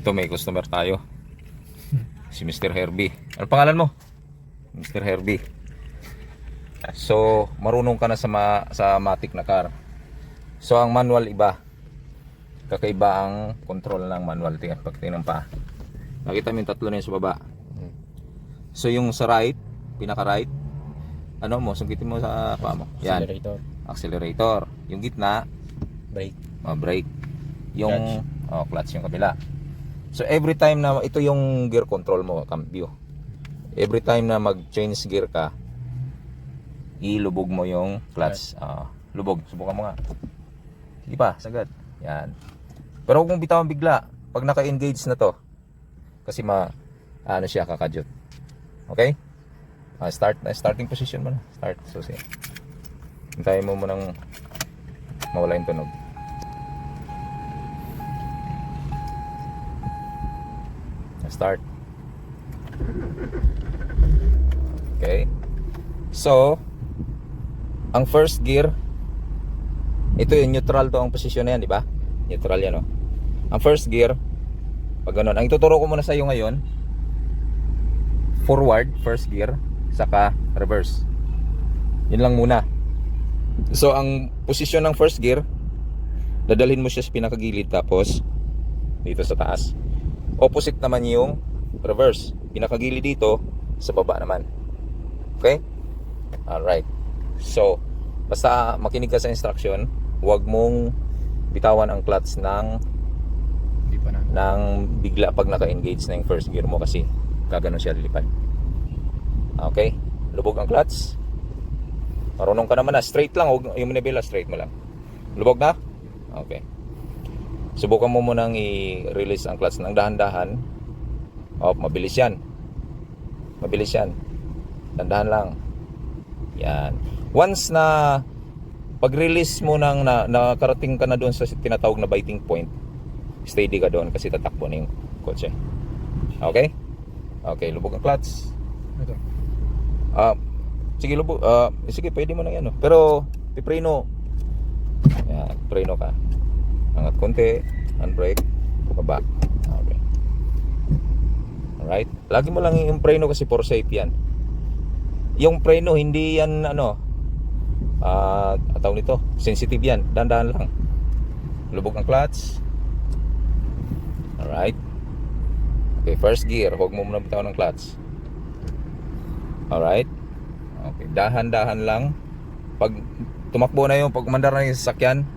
Ito may customer tayo. Si Mr. Herbie. Ano pangalan mo? Mr. Herbie. So, marunong ka na sa matic na car. So, ang manual iba. Kakaiba ang control ng manual. Pagtingnan pa. Nakita mo yung tatlo na yun sa baba. So, yung sa right, pinaka-right, ano mo, sungkitin mo sa paa mo. Yan. Accelerator. Accelerator. Yung gitna, Brake. brake. Yung clutch yung kabila. So every time na ito yung gear control mo, cambio. Every time na mag-change gear ka, ilubog mo yung clutch. Lubog, subukan mo nga. Sige pa, sagad. Yan. Pero huwag mong bitawan bigla pag naka-engage na to. Kasi ano siya, kakadyot. Okay? Starting position mo na. Start. So sige. Hintayin mo munang mawala yung tunog. Start. Okay. So, ang first gear, ito yung neutral to ang posisyon na yan, di ba? Neutral yan, oh. Ang first gear, pag ganun, ang ituturo ko muna sa iyo ngayon, forward, first gear, saka reverse. Yun lang muna. So, ang posisyon ng first gear, dadalhin mo siya sa pinakagilid, tapos dito sa taas. Opposite naman yung reverse. Pinakagilid dito, sa baba naman. Okay? Alright. So, basta makinig ka sa instruction, huwag mong bitawan ang clutch ng bigla pag naka-engage na yung first gear mo kasi gaganon siya lilipad. Okay? Lubog ang clutch. Marunong ka naman na. Straight lang. Huwag yung manibela, straight mo lang. Lubog na? Okay. Subukan mo munang i-release ang clutch ng dahan-dahan. Mabilis yan. Mabilis yan. Dahan-dahan lang. Yan. Once na pag-release mo nang nakarating ka na doon sa tinatawag na biting point, steady ka doon kasi tatakbo na yung kotse. Okay? Okay, lubog ang clutch. Ito. Sige, lubog. Sige, pwede mo na yan. Pero, pipreno. Yan, preno ka. Angat konti, handbrake, baba. Okay. Alright. Lagi mo lang yung preno kasi for safe yan. Yung preno, hindi yan tawag nito, sensitive yan. Dahan-dahan lang. Lubog ang clutch. Alright. Okay, first gear. Huwag mo muna bitawan ng clutch. Alright. Okay, dahan-dahan lang. Pag tumakbo na yung, pag umandar na yung sasakyan,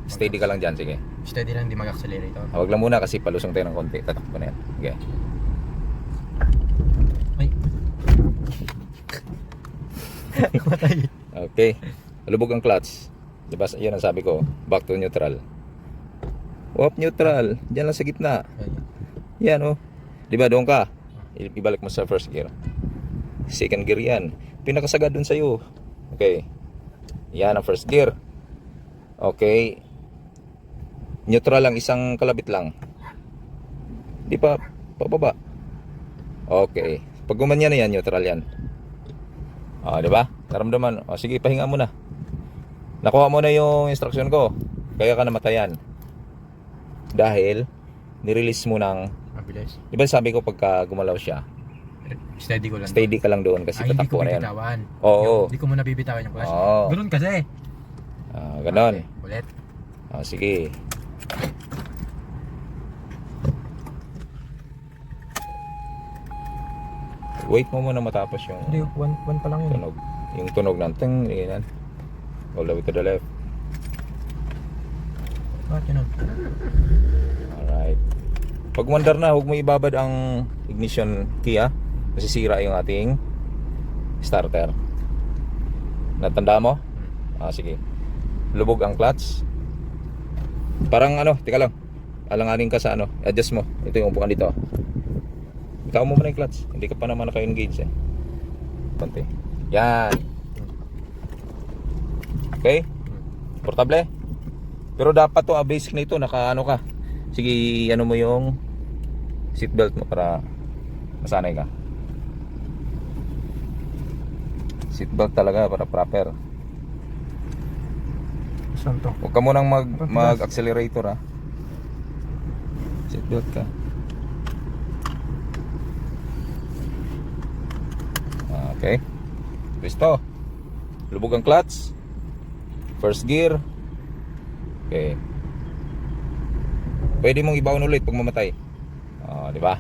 steady ka lang dyan, sige. Steady lang, hindi mag-accelerator. Huwag lang muna kasi palusong tayo ng konti. Tatakbo na yan. Okay. Ay. Okay. Lubog ang clutch. Diba, yun ang sabi ko. Back to neutral. Off neutral. Diyan lang sa gitna. Yan, oh. Diba, doon ka. Ibalik mo sa first gear. Second gear yan. Pinakasagad dun sa'yo. Okay. Yan ang first gear. Okay. Neutral lang, isang kalabit lang. Di pa, pababa. Okay. Pag gumanyan na yan, neutral yan. Di ba? Naramdaman. Sige, pahinga mo na. Nakuha mo na yung instruction ko. Kaya ka namatayan. Dahil, nirelease mo ng... Mabilis. Di ba sabi ko pagka gumalaw siya, Steady ko lang. steady ka lang doon kasi tatakbo na yan. bibitawan. Oo. Hindi ko muna bibitawan yung clutch. Oo. Ganun kasi. Ganon. Okay, ulit. Sige. Wait mo muna matapos yung Hindi, one pa lang yun. tunog. Yung tunog ng ting, yan. All the way to the left. Bakit yun? Alright. Pag umandar na, huwag mo ibabad ang ignition key, masisira yung ating starter. Natanda mo? Sige. Lubog ang clutch. Parang teka lang. Alanganin ka sa adjust mo. Ito yung upuan dito. Ikaw mo muna yung clutch. Hindi ka pa naman naka-engage Konti. Yan. Okay? Portable. Pero dapat to, basic na ito, naka ka. Sige, mo yung seatbelt mo para masanay ka. Seatbelt talaga para proper. Saan to? Huwag ka munang mag-accelerator Seatbelt ka. Okay. Listo. Lubog ang clutch. First gear. Okay. Pwede mong ibaon ulit pag mamatay. Di ba?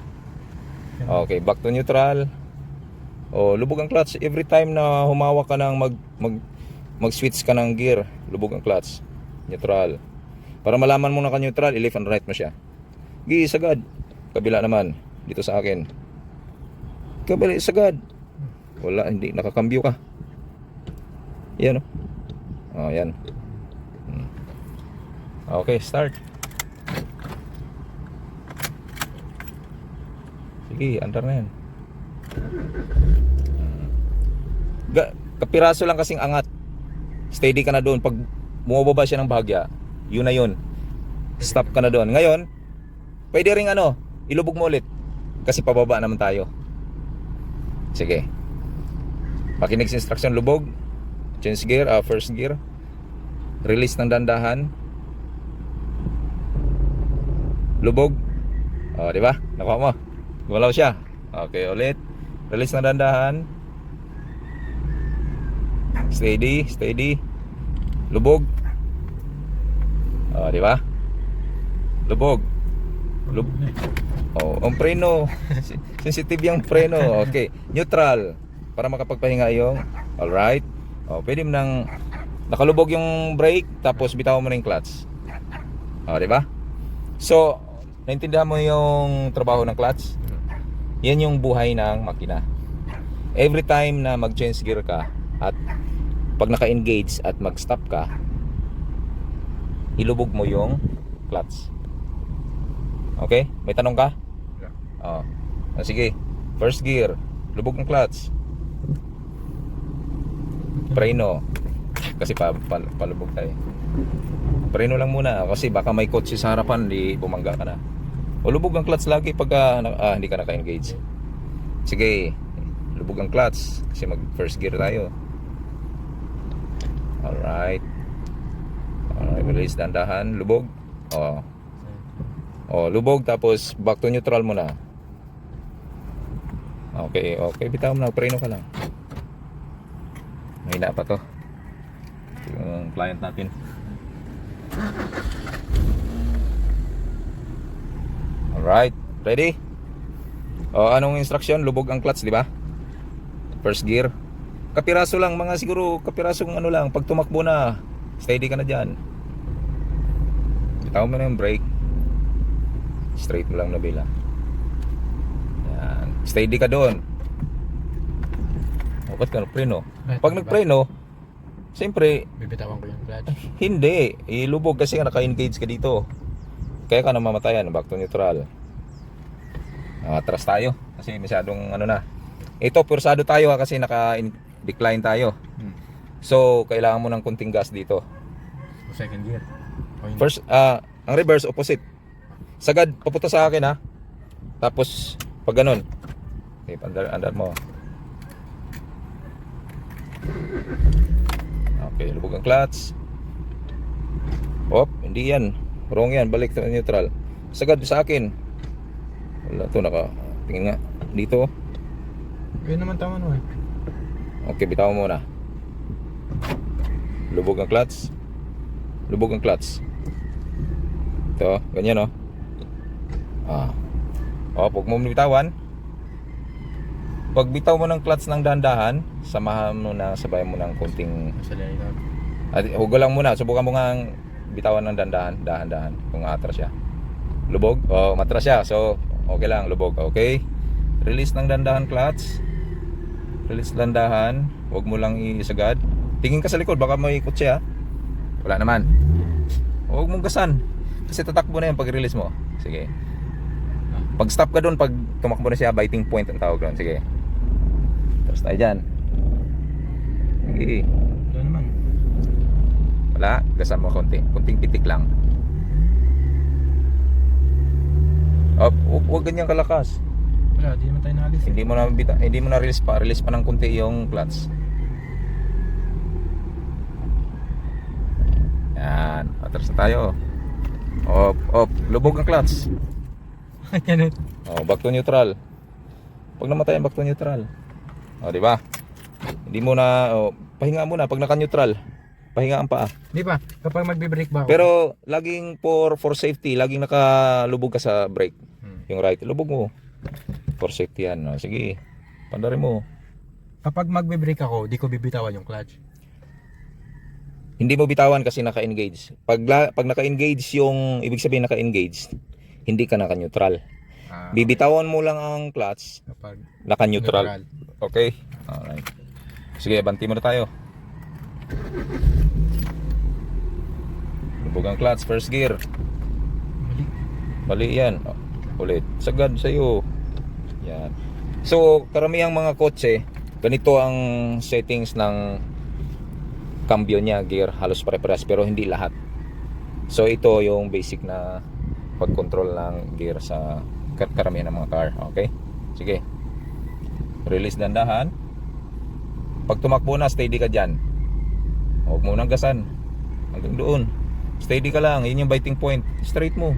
Okay, back to neutral. Lubog ang clutch every time na humawak ka ng mag-switch ka ng gear. Lubog ang clutch. Neutral. Para malaman mo na ka neutral, i-left and right mo siya. Sagad. Kabila naman dito sa akin. Kabila sagad. Wala, hindi nakakambyo ka. Yan yan. Okay, start. Sige, andar na yan. Kapiraso lang kasing angat. Steady ka na doon. Pag bumababa siya ng bahagya, yun na yun. Stop ka na doon. Ngayon, pwede ring ilubog mo ulit. Kasi pababa naman tayo. Sige. Makinig sa instruction, lubog. Change gear, first gear. Release ng dandahan. Lubog. Di ba? Nakuha mo. Gumalaw siya. Okay, ulit. Release ng dandahan. Steady, steady. Lubog. Di ba? Lubog. Ang preno. Sensitive yung preno. Okay, neutral para makapagpahinga yung. Alright. Pwede mo nang nakalubog yung brake tapos bitawan mo na yung clutch. Di ba? So, naintindihan mo yung trabaho ng clutch? Yan yung buhay ng makina. Every time na mag-change gear ka at pag naka-engage at mag-stop ka, ilubog mo yung clutch. Okay? May tanong ka? Sige. First gear, lubog ng clutch. Preno. Kasi palubog tayo. Preno lang muna kasi baka may kotse sa harapan, di bumangga ka na. Lubog ang clutch lagi pag hindi ka naka-engage. Sige. Lubog ang clutch kasi mag first gear tayo. Alright. Release dandahan. Lubog. Lubog tapos back to neutral muna. Okay. Bitaw mo na. Preno ka lang. Mahina pa to. Yung client natin. Alright. Ready? Anong instruction? Lubog ang clutch, di ba? First gear. Kapiraso lang, mga siguro kapirasong lang. Pag tumakbo na, steady ka na dyan. Bitaw mo na yung brake. Straight mo lang na bila. Yan. Steady ka doon. Ba't ka nagpreno? Pag nagpreno, siyempre Bibitawan ko yung clutch. hindi. Ilubog kasi naka-engage ka dito. Kaya ka na mamatayan. Back to neutral. Atras tayo. Kasi masyadong na. Ito, pursado tayo kasi naka-decline tayo. So, kailangan mo ng kunting gas dito. Second gear. First, ang reverse, opposite. Sagad, papunta sa akin Tapos, pag ganun. Okay, andar mo. Okay, lubog ang clutch. Hindi yan. Wrong yan, balik sa neutral. Sagad sa akin. Wala to, tingin nga. Dito. Yun naman tama naman. Okay, bitaw mo muna. Lubog ang clutch. Lubog ang clutch. Ito, ganyan huwag mo bitawan. Pag bitaw mo ng clutch ng dahan-dahan, samahan mo na, sabay mo ng konting. Huwag lang muna, subukan mo nga bitawan ng dahan-dahan kung atras siya. Lubog? Matras siya. So, okay lang, lubog. Okay? Release ng dahan-dahan clutch. Release dahan-dahan. Huwag mo lang isagad. Tingin ka sa likod, baka may kotse Wala naman. Huwag mong gasan. Kasi tatakbo na yan pag release mo. Sige. Pag stop ka doon, pag tumakbo na siya, biting point ang tawag doon. Sige. Tapos tayo dyan. Sige. Wala naman. Wala. Gasan mo konti. Kunting pitik lang. Huwag ganyan kalakas. Wala, di naman tayo naalis. Hindi mo na release pa. Release pa ng kunti yung clutch. Yan. Atras na tayo. Lubog ang clutch. Ganun. Back to neutral. Pag namatayan, back to neutral. Di ba? Hindi mo na, pahinga muna pag naka-neutral. Pahinga ang paa. Di ba? Kapag magbe-brake ba ako? Pero laging for safety, laging nakalubog ka sa brake. Yung right, lubog mo. For safety yan. Sige, pandarin mo. Kapag magbe-brake ako, di ko bibitawan yung clutch. Hindi mo bitawan kasi naka-engage. Pag naka-engage yung, ibig sabihin naka-engage, hindi ka naka-neutral. Bibitawan mo lang ang clutch, Kapag naka-neutral. Okay? Alright. Sige, banti muna tayo. Lubog ang clutch, first gear. Mali. Mali yan. Ulit. Sagad sa'yo. Yan. So, karamihang mga kotse, ganito ang settings ng cambio niya, gear. Halos pare-parehas, pero hindi lahat. So, ito yung basic na pag-control ng gear sa karamihan ng mga car. Okay? Sige. Release dandahan. Pag tumakbo na, steady ka dyan. Huwag mo nang gasan. Hanggang doon. Steady ka lang. Yun yung biting point. Straight mo.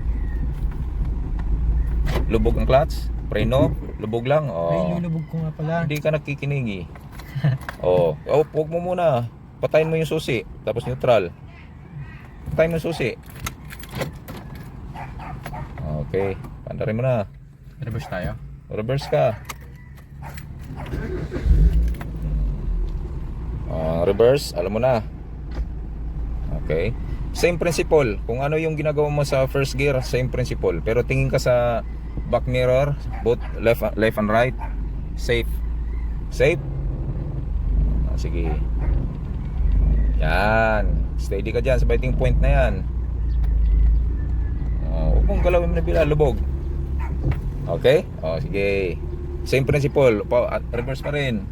Lubog ang clutch. Preno. Lubog lang. Ay, lulubog ko nga pala. Hindi ka nakikinig eh. Huwag mo muna. Patayin mo yung susi. Tapos neutral. Patayin mo yung susi. Okay. Pandarin mo na. Reverse tayo. Reverse ka. Reverse, alam mo na. Okay. Same principle. Kung ano yung ginagawa mo sa first gear, same principle. Pero tingin ka sa back mirror, both left and right. Safe. Safe. Sige. Yan. Steady ka dyan sa biting point na yan. Huwag mong galawin mo na bila, lubog. Okay? Sige. Same principle. Reverse pa rin.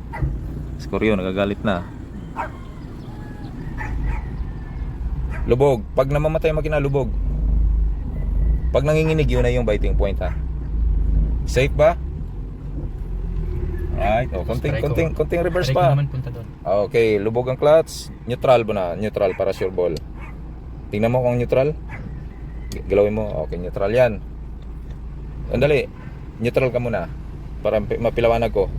Scorpio, nagagalit na. Lubog. Pag namamatay ang makina, lubog. Pag nanginginig, yun na yung biting point, ha. Safe ba? Alright. Konting reverse pa. Naman punta doon. Okay, lubog ang clutch. Neutral mo na. Neutral para sure ball. Tingnan mo kung neutral. Galawin mo. Okay, neutral yan. Andali. Neutral ka muna. Para mapilawanag ko.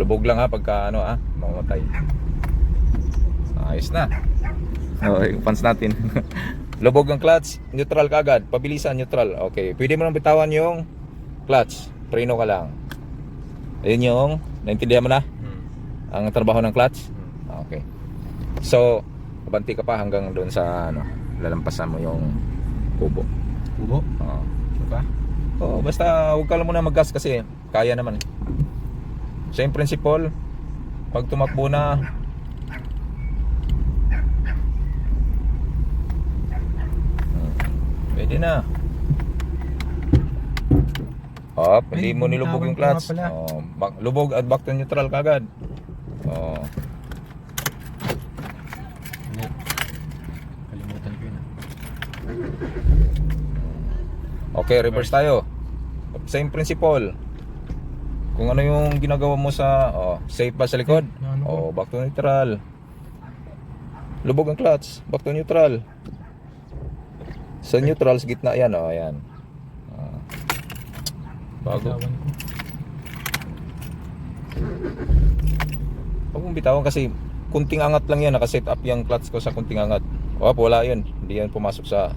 Lubog lang ha pagka mamamatay. Ayos na. Yung fans natin. Lubog ang clutch, neutral ka agad. Pabilisan, neutral. Okay, pwede mo nang bitawan yung clutch. Preno ka lang. Ayun yung, naintindihan mo na? Ang trabaho ng clutch? Okay. So, abanti ka pa hanggang doon sa lalampasan mo yung kubo. Kubo? Oo. Sure ba? Basta huwag ka lang muna mag-gas kasi kaya naman. Same principle. Pag tumakbo na, pwede na. Hindi mo nilubog yung clutch. Lubog at back to neutral kagad. Kalimutan ko yun. Okay, reverse tayo. Same principle. Kung ano yung ginagawa mo sa safe ba sa likod? Back to neutral. Lubog ang clutch, back to neutral. Sa neutral, sa gitna yan, ayan. Bago. Huwag mong bitawan kasi kunting angat lang yan, nakaset up yung clutch ko sa kunting angat. Wala yun, hindi yan pumasok sa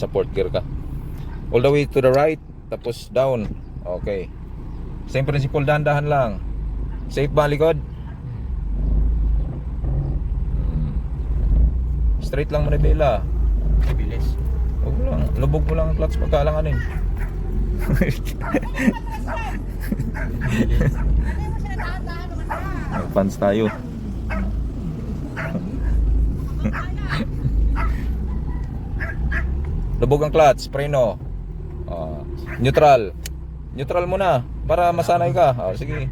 fourth gear ka. All the way to the right, tapos down. Okay. Same principle, dahan-dahan lang. Safe ba likod? Straight lang mo na bela. Bilis. Huwag mo lang, lubog mo lang ang clutch pagkalanganin. Fans tayo. Lubog ang clutch, preno. Neutral. Neutral mo na para masanay ka. Sige.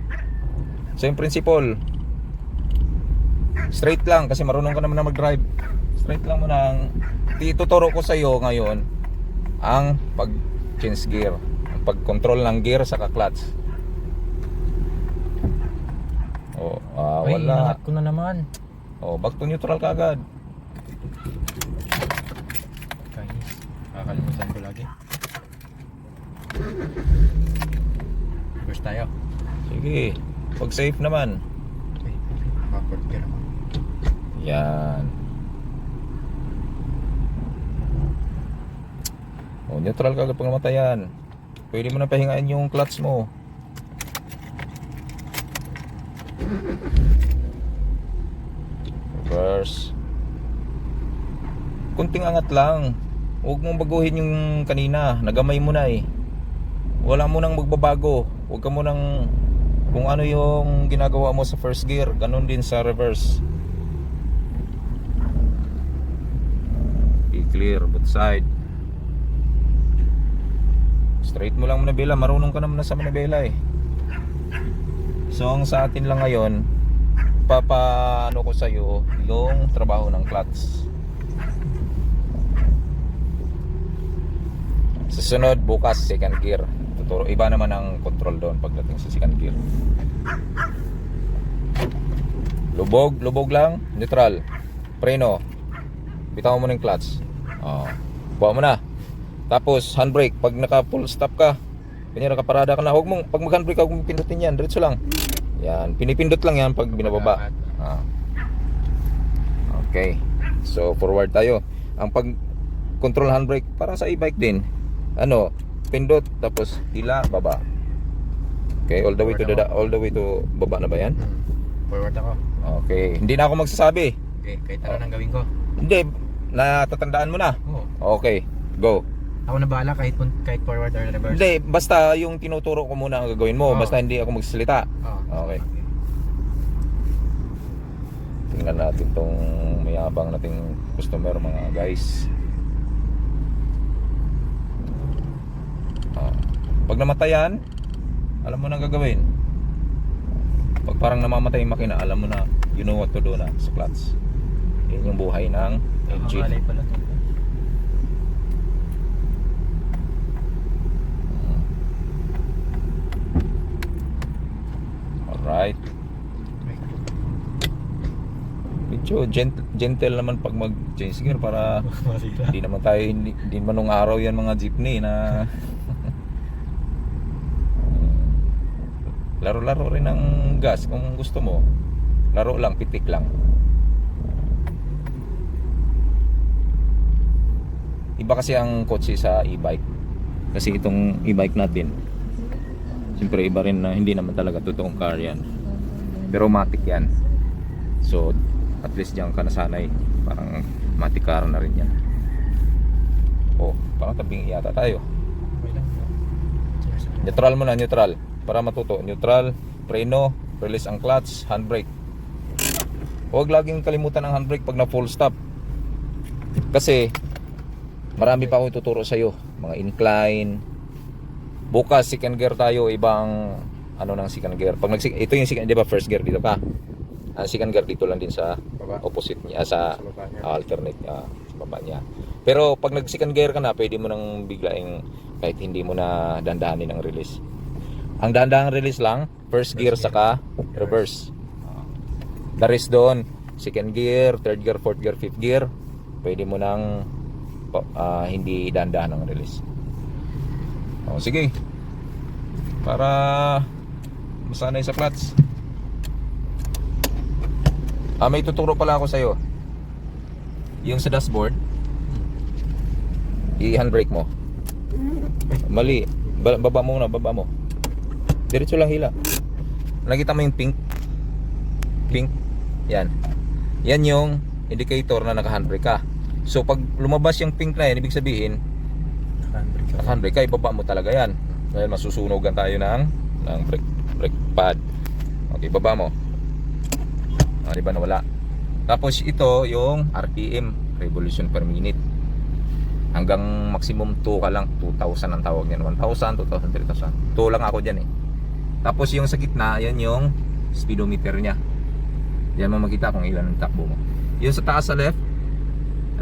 Same principle. Straight lang kasi marunong ka naman na mag-drive. Straight lang mo na. Ituturo ko sa iyo ngayon ang pag-change gear, ang pag-control ng gear sa clutch. Wala. Inangat ko na naman. Back to neutral ka agad. Kainis. Kakalimutan ko lagi. First tayo. Sige. Pag safe naman. Fourth gear ako. Yan. O, neutral ka pag namatayan. Pwede mo na pahingain yung clutch mo. Reverse. Kunting angat lang. Huwag mong baguhin yung kanina. Nagamay mo na eh. Wala mo nang magbabago. Huwag ka mo nang, kung ano yung ginagawa mo sa first gear, ganun din sa reverse. I-clear both side. Straight mo lang manabela. Marunong ka naman na sa manabela eh. So ang sa atin lang ngayon, papaano ko sa'yo yung trabaho ng clutch. Sa sunod, bukas second gear. Tuturo. Iba naman ang control doon pagdating sa second gear. Lubog lang, neutral. Preno. Bitaw mo na yung clutch. Buha mo na. Tapos handbrake, pag naka full stop ka, kanya nakaparada ka na, huwag mong, pag mag handbrake huwag mong pindutin yan, diretso lang. Yan, pinipindot lang yan pag binababa. Okay. So forward tayo. Ang pag control handbrake para sa e-bike din. Ano, pindot tapos hila, baba. Okay, all the way to baba na ba yan? Forward ako. Okay, hindi na ako magsasabi. Okay, kahit ano nang gawin ko. Hindi, natatandaan mo na. Oo. Okay, go. Ako na bahala kahit forward or reverse. Hindi, basta yung tinuturo ko muna ang gagawin mo. Oo. Basta hindi ako magsasalita. Okay. Tingnan natin tong mayabang nating customer mga guys. Pag namatayan, alam mo na ang gagawin. Pag parang namamatay yung makina, alam mo na, you know what to do na sa clutch. Yan yung buhay ng engine. Nakakalay pala to. Alright. Medyo gentle naman pag mag-change gear para Masira. hindi man nung araw yan mga jeepney na laro-laro rin ng gas kung gusto mo. Laro lang, pitik lang. Iba kasi ang kotse sa e-bike. Kasi itong e-bike natin, siyempre iba rin na hindi naman talaga totoong car yan. Pero matic yan. So at least diyan ka nasanay. Parang matic car na rin yan. Oh, parang tabing yata tayo. Okay lang. Neutral mo na, neutral. Para matuto. Neutral, preno, release ang clutch, handbrake. Huwag laging kalimutan ang handbrake pag na full stop. Kasi marami pa akong ituturo sa'yo. Mga incline. Bukas second gear tayo. Ibang ano ng second gear. Pag ito yung second, di ba first gear dito ka? Ang second gear dito lang din sa Baba. opposite niya, sa Sa baba niya. alternate sa baba niya. Pero pag nag second gear ka na, pwede mo nang biglaing kahit hindi mo na dandahanin ang release. Ang dahan-dahang release lang, first gear saka reverse. The rest doon, second gear, third gear, fourth gear, fifth gear, pwede mo nang hindi dahan-dahan ang release. Sige. Para masanay sa clutch. May tuturo pala ako sa'yo. Yung sa dashboard, i-handbrake mo. Mali. Baba mo na, baba mo. Diretso lang hila. Nakita mo yung pink? Pink? Yan. Yan yung indicator na naka-handbrake ka. So pag lumabas yung pink na yan, ibig sabihin naka-handbrake ka, ibaba mo talaga yan. Dahil masusunugan tayo ng brake pad. Okay, baba mo. Di ba nawala? Tapos ito yung RPM, revolution per minute. Hanggang maximum 2 ka lang. 2,000 ang tawag niyan. 1,000, 2,000, 3,000. 2 lang ako dyan eh. Tapos yung sa gitna, yan yung speedometer nya. Yan mo makita kung ilan ang takbo mo. Yung sa taas sa left,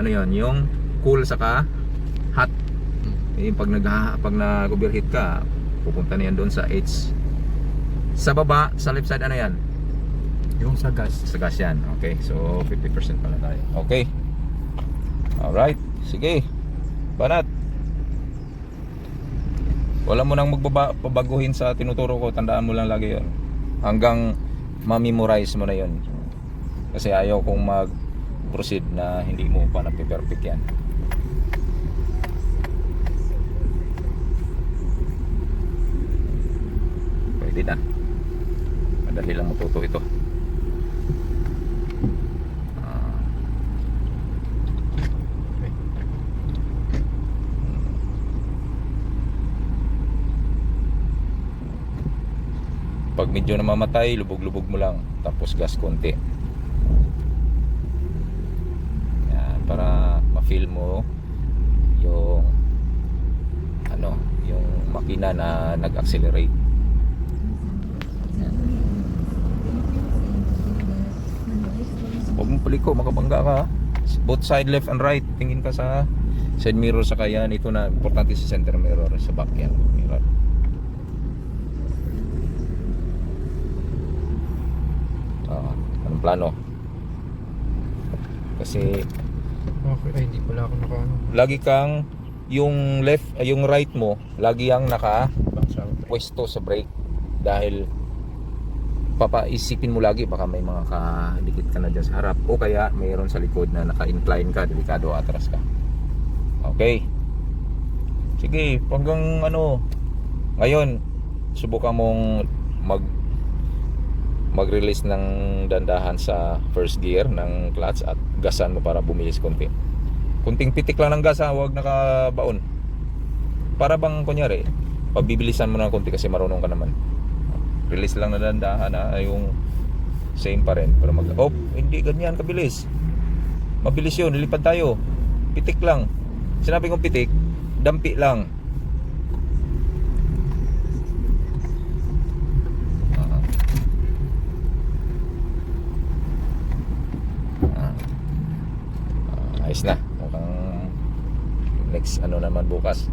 ano yun? Yung cool saka hot. Yung pag nag-overheat ka, pupunta na yan doon sa H. Sa baba, sa left side, ano yan? Yung sa gas. Sa gas yan. Okay, so 50% pala tayo. Okay. Alright, sige. Banat. Wala mo nang magbabaguhin sa tinuturo ko. Tandaan mo lang lagi yun. Hanggang ma-memorize mo na yun. Kasi ayaw kong mag-proceed na hindi mo pa napiperfect yan. Pwede na. Madali lang matuto ito. Okay. Pag medyo namamatay, lubog-lubog mo lang. Tapos gas konti. Yan, para ma-feel mo yung ano, yung makina na nag-accelerate. Yan. Huwag mong paliko, makabangga ka. Both side, left and right. Tingin ka sa side mirror sa kaya. Ito na, importante sa center mirror. Sa back yan, mirror. Anong plano? Kasi Okay, ay, hindi pala ako naka ano. lagi kang yung left yung right mo lagi yang naka Bang sa pwesto sa brake dahil papaisipin mo lagi baka may mga kadikit ka na dyan sa harap o kaya mayroon sa likod na naka-incline ka, delikado atras ka. Okay, sige, hanggang ano ngayon subukan mong mag-release ng dandahan sa first gear ng clutch at gasan mo para bumilis konti. Kunting pitik lang ng gas ha, huwag nakabaon. Para bang kunyari, pabibilisan mo ng konti kasi marunong ka naman. Release lang na dandahan ha, yung same pa rin. Pero hindi ganyan kabilis. Mabilis yun, lilipad tayo. Pitik lang. Sinabi kong pitik, dampi lang. Ayos na. Mukhang next ano naman bukas.